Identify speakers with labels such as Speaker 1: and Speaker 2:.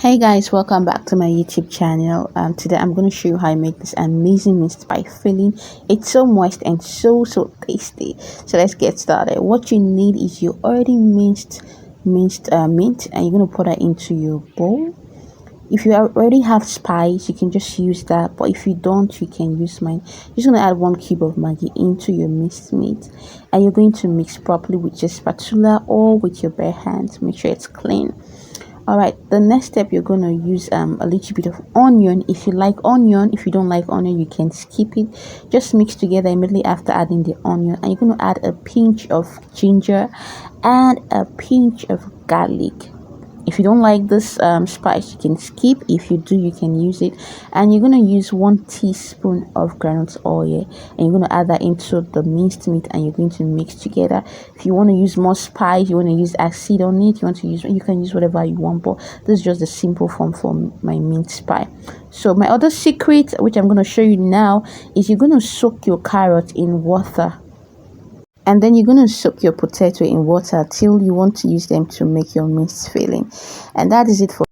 Speaker 1: Hey guys, welcome back to my YouTube channel. Today I'm going to show you how I make this amazing minced pie filling. It's so moist and so tasty. So let's get started. What you need is your already minced mint, and you're going to put that into your bowl. If you already have spice, you can just use that, but if you don't, you can use mine. You're just going to add 1 cube of maggi into your minced meat, and you're going to mix properly with your spatula or with your bare hands. Make sure it's clean. All right, the next step, you're going to use a little bit of onion. If you like onion, if you don't like onion, you can skip it. Just mix together immediately after adding the onion, and you're going to add a pinch of ginger and a pinch of garlic. If you don't like this spice, you can skip. If you do, you can use it. And you're going to use 1 teaspoon of groundnut oil, and you're going to add that into the minced meat, and you're going to mix together. If you want to use more spice, you want to use acid on it, you can use whatever you want, but this is just the simple form for my minced pie. So my other secret, which I'm going to show you now, is you're going to soak your carrot in water. And then you're going to soak your potato in water till you want to use them to make your minced filling. And that is it for